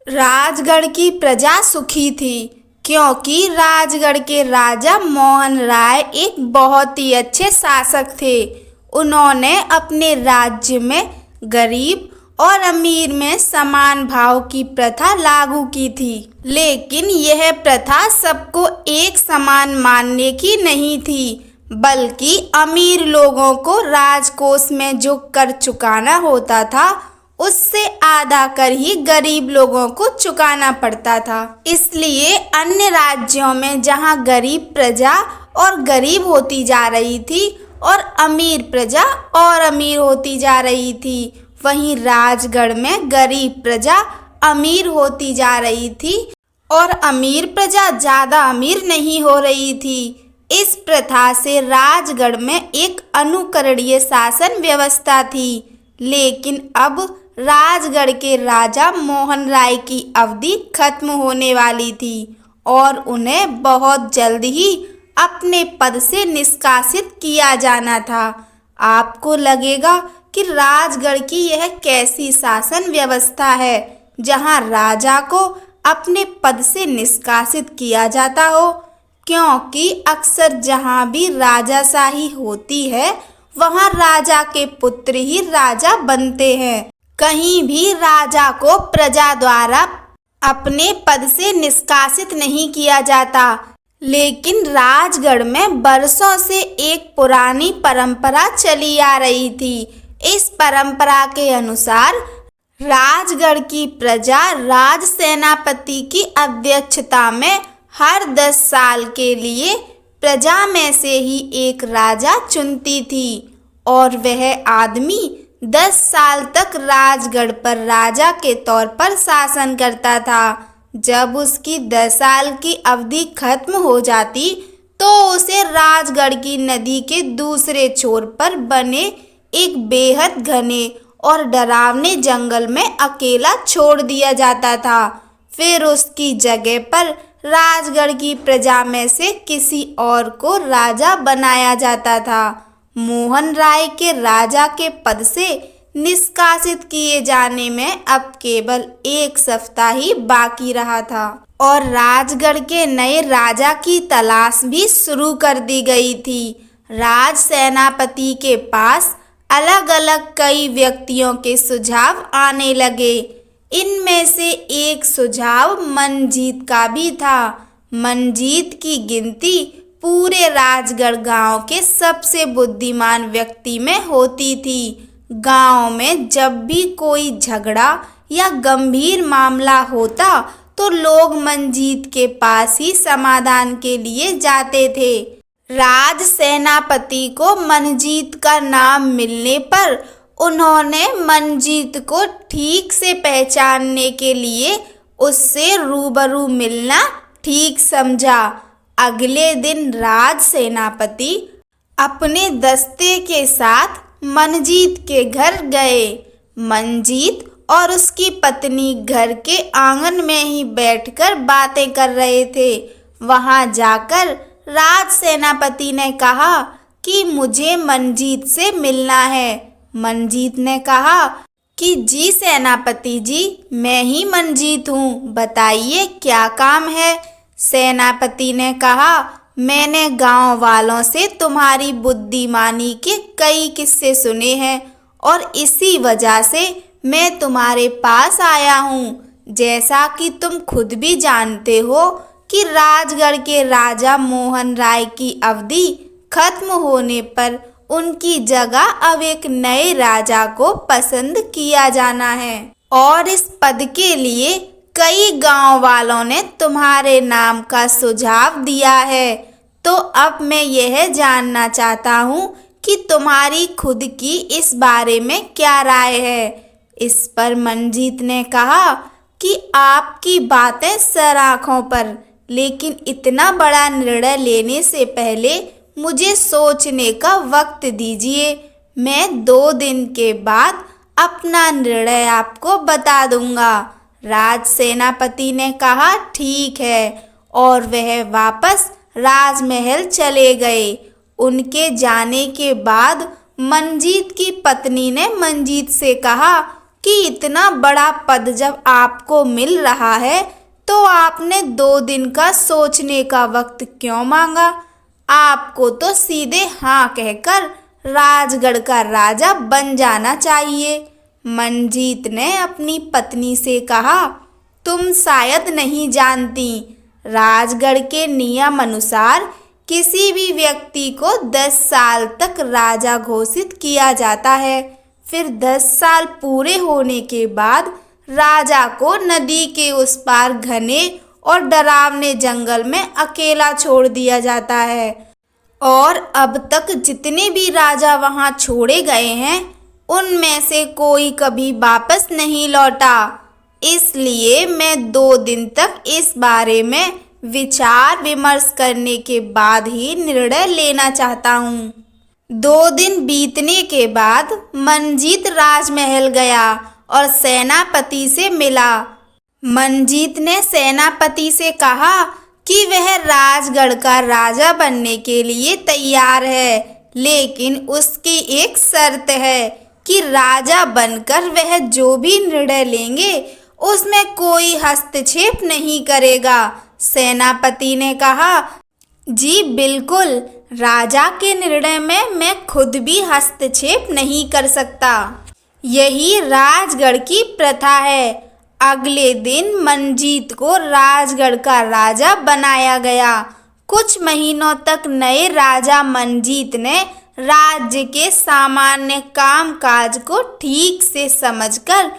राजगढ़ की प्रजा सुखी थी क्योंकि राजगढ़ के राजा मोहन राय एक बहुत ही अच्छे शासक थे। उन्होंने अपने राज्य में गरीब और अमीर में समान भाव की प्रथा लागू की थी, लेकिन यह प्रथा सबको एक समान मानने की नहीं थी, बल्कि अमीर लोगों को राजकोष में जो कर चुकाना होता था उससे आधा कर ही गरीब लोगों को चुकाना पड़ता था। इसलिए अन्य राज्यों में जहां गरीब प्रजा और गरीब होती जा रही थी और अमीर प्रजा और अमीर होती जा रही थी, वहीं राजगढ़ में गरीब प्रजा अमीर होती जा रही थी और अमीर प्रजा ज्यादा अमीर नहीं हो रही थी। इस प्रथा से राजगढ़ में एक अनुकरणीय शासन व्यवस्था थी, लेकिन अब राजगढ़ के राजा मोहन राय की अवधि खत्म होने वाली थी और उन्हें बहुत जल्द ही अपने पद से निष्कासित किया जाना था। आपको लगेगा कि राजगढ़ की यह कैसी शासन व्यवस्था है जहां राजा को अपने पद से निष्कासित किया जाता हो, क्योंकि अक्सर जहां भी राजाशाही होती है वहां राजा के पुत्र ही राजा बनते हैं। कहीं भी राजा को प्रजा द्वारा अपने पद से निष्कासित नहीं किया जाता, लेकिन राजगढ़ में बरसों से एक पुरानी परंपरा चली आ रही थी। इस परंपरा के अनुसार राजगढ़ की प्रजा राज सेनापति की अध्यक्षता में हर 10 साल के लिए प्रजा में से ही एक राजा चुनती थी और वह आदमी 10 साल तक राजगढ़ पर राजा के तौर पर शासन करता था। जब उसकी 10 साल की अवधि खत्म हो जाती तो उसे राजगढ़ की नदी के दूसरे छोर पर बने एक बेहद घने और डरावने जंगल में अकेला छोड़ दिया जाता था। फिर उसकी जगह पर राजगढ़ की प्रजा में से किसी और को राजा बनाया जाता था। मोहन राय के राजा के पद से निष्कासित किए जाने में अब केवल 1 सप्ताह ही बाकी रहा था और राजगढ़ के नए राजा की तलाश भी शुरू कर दी गई थी। राज सेनापति के पास अलग अलग कई व्यक्तियों के सुझाव आने लगे। इनमें से एक सुझाव मनजीत का भी था। मनजीत की गिनती पूरे राजगढ़ गांव के सबसे बुद्धिमान व्यक्ति में होती थी। गांव में जब भी कोई झगड़ा या गंभीर मामला होता तो लोग मनजीत के पास ही समाधान के लिए जाते थे। राज सेनापति को मनजीत का नाम मिलने पर उन्होंने मनजीत को ठीक से पहचानने के लिए उससे रूबरू मिलना ठीक समझा। अगले दिन राज सेनापति अपने दस्ते के साथ मनजीत के घर गए। मनजीत और उसकी पत्नी घर के आंगन में ही बैठकर बातें कर रहे थे। वहां जाकर राज सेनापति ने कहा कि मुझे मनजीत से मिलना है। मनजीत ने कहा कि जी सेनापति जी, मैं ही मनजीत हूँ, बताइए क्या काम है। सेनापति ने कहा, मैंने गांव वालों से तुम्हारी बुद्धिमानी के कई किस्से सुने हैं और इसी वजह से मैं तुम्हारे पास आया हूँ। जैसा कि तुम खुद भी जानते हो कि राजगढ़ के राजा मोहन राय की अवधि खत्म होने पर उनकी जगह अब एक नए राजा को पसंद किया जाना है और इस पद के लिए कई गांव वालों ने तुम्हारे नाम का सुझाव दिया है। तो अब मैं यह जानना चाहता हूँ कि तुम्हारी खुद की इस बारे में क्या राय है। इस पर मनजीत ने कहा कि आपकी बातें सर आँखों पर, लेकिन इतना बड़ा निर्णय लेने से पहले मुझे सोचने का वक्त दीजिए। मैं 2 दिन के बाद अपना निर्णय आपको बता दूंगा। राज सेनापति ने कहा, ठीक है, और वह वापस राजमहल चले गए। उनके जाने के बाद मनजीत की पत्नी ने मनजीत से कहा, कि इतना बड़ा पद जब आपको मिल रहा है तो आपने 2 दिन का सोचने का वक्त क्यों मांगा। आपको तो सीधे हाँ कहकर राजगढ़ का राजा बन जाना चाहिए। मंजीत ने अपनी पत्नी से कहा, तुम शायद नहीं जानती, राजगढ़ के नियम अनुसार किसी भी व्यक्ति को 10 साल तक राजा घोषित किया जाता है। फिर 10 साल पूरे होने के बाद राजा को नदी के उस पार घने और डरावने जंगल में अकेला छोड़ दिया जाता है। और अब तक जितने भी राजा वहां छोड़े गए हैं उनमें से कोई कभी वापस नहीं लौटा। इसलिए मैं 2 दिन तक इस बारे में विचार विमर्श करने के बाद ही निर्णय लेना चाहता हूँ। 2 दिन बीतने के बाद मंजीत राजमहल गया और सेनापति से मिला। मंजीत ने सेनापति से कहा कि वह राजगढ़ का राजा बनने के लिए तैयार है, लेकिन उसकी एक शर्त है कि राजा बनकर वह जो भी निर्णय लेंगे उसमें कोई हस्तक्षेप नहीं करेगा। सेनापति ने कहा, जी बिल्कुल, राजा के निर्णय में मैं खुद भी हस्तक्षेप नहीं कर सकता। यही राजगढ़ की प्रथा है। अगले दिन मंजीत को राजगढ़ का राजा बनाया गया। कुछ महीनों तक नए राजा मंजीत ने राज्य के सामान्य कामकाज को ठीक से समझकर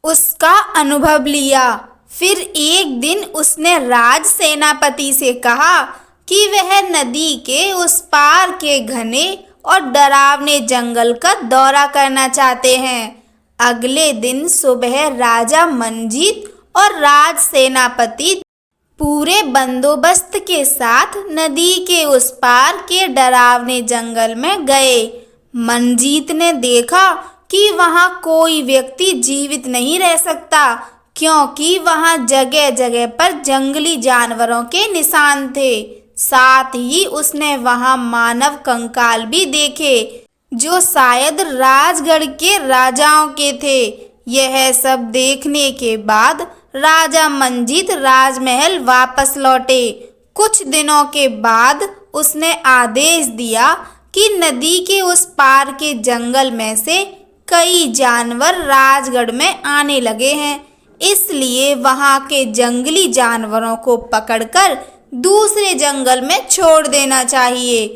उसका अनुभव लिया। फिर एक दिन उसने राज सेनापति से कहा कि वह नदी के उस पार के घने और डरावने जंगल का दौरा करना चाहते हैं। अगले दिन सुबह राजा मंजीत और राज सेनापति पूरे बंदोबस्त के साथ नदी के उस पार के डरावने जंगल में गए। मंजीत ने देखा कि वहां कोई व्यक्ति जीवित नहीं रह सकता, क्योंकि वहां जगह जगह पर जंगली जानवरों के निशान थे। साथ ही उसने वहां मानव कंकाल भी देखे, जो शायद राजगढ़ के राजाओं के थे। यह सब देखने के बाद राजा मंजीत राजमहल वापस लौटे। कुछ दिनों के बाद उसने आदेश दिया कि नदी के उस पार के जंगल में से कई जानवर राजगढ़ में आने लगे हैं, इसलिए वहां के जंगली जानवरों को पकड़कर दूसरे जंगल में छोड़ देना चाहिए।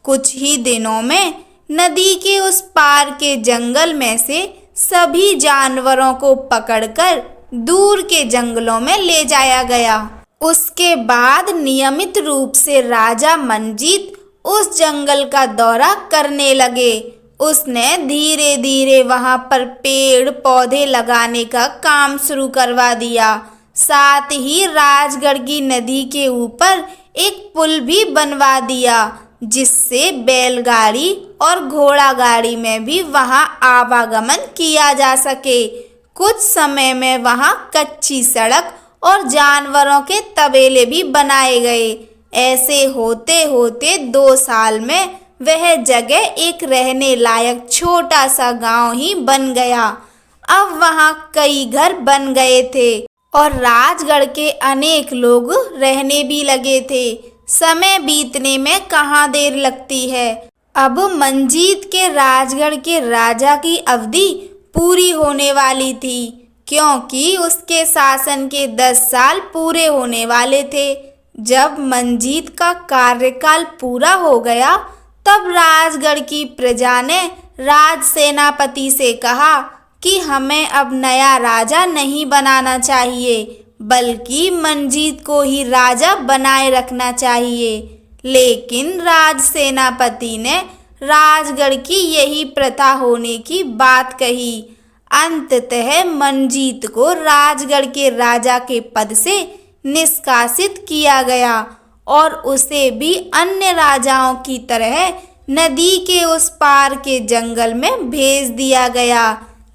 कुछ ही दिनों में नदी के उस पार के जंगल में से सभी जानवरों को पकड़कर दूर के जंगलों में ले जाया गया। उसके बाद नियमित रूप से राजा मंजीत उस जंगल का दौरा करने लगे। उसने धीरे धीरे वहां पर पेड़ पौधे लगाने का काम शुरू करवा दिया। साथ ही राजगढ़ की नदी के ऊपर एक पुल भी बनवा दिया, जिससे बैलगाड़ी और घोड़ा गाड़ी में भी वहां आवागमन किया जा सके। कुछ समय में वहां कच्ची सड़क और जानवरों के तबेले भी बनाए गए। ऐसे होते होते 2 साल में वह जगह एक रहने लायक छोटा सा गांव ही बन गया। अब वहां कई घर बन गए थे और राजगढ़ के अनेक लोग रहने भी लगे थे। समय बीतने में कहाँ देर लगती है। अब मंजीत के राजगढ़ के राजा की अवधि पूरी होने वाली थी, क्योंकि उसके शासन के 10 साल पूरे होने वाले थे। जब मंजीत का कार्यकाल पूरा हो गया, तब राजगढ़ की प्रजा ने राज सेनापति से कहा कि हमें अब नया राजा नहीं बनाना चाहिए, बल्कि मंजीत को ही राजा बनाए रखना चाहिए। लेकिन राज सेनापति ने राजगढ़ की यही प्रथा होने की बात कही। अंततः मंजीत को राजगढ़ के राजा के पद से निष्कासित किया गया और उसे भी अन्य राजाओं की तरह नदी के उस पार के जंगल में भेज दिया गया।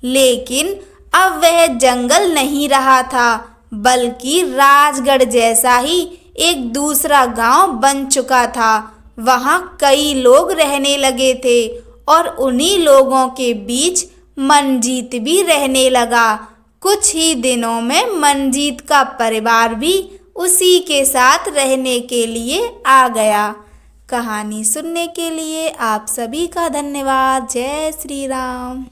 लेकिन अब वह जंगल नहीं रहा था, बल्कि राजगढ़ जैसा ही एक दूसरा गांव बन चुका था। वहां कई लोग रहने लगे थे और उन्हीं लोगों के बीच मंजीत भी रहने लगा। कुछ ही दिनों में मंजीत का परिवार भी उसी के साथ रहने के लिए आ गया। कहानी सुनने के लिए आप सभी का धन्यवाद। जय श्री राम।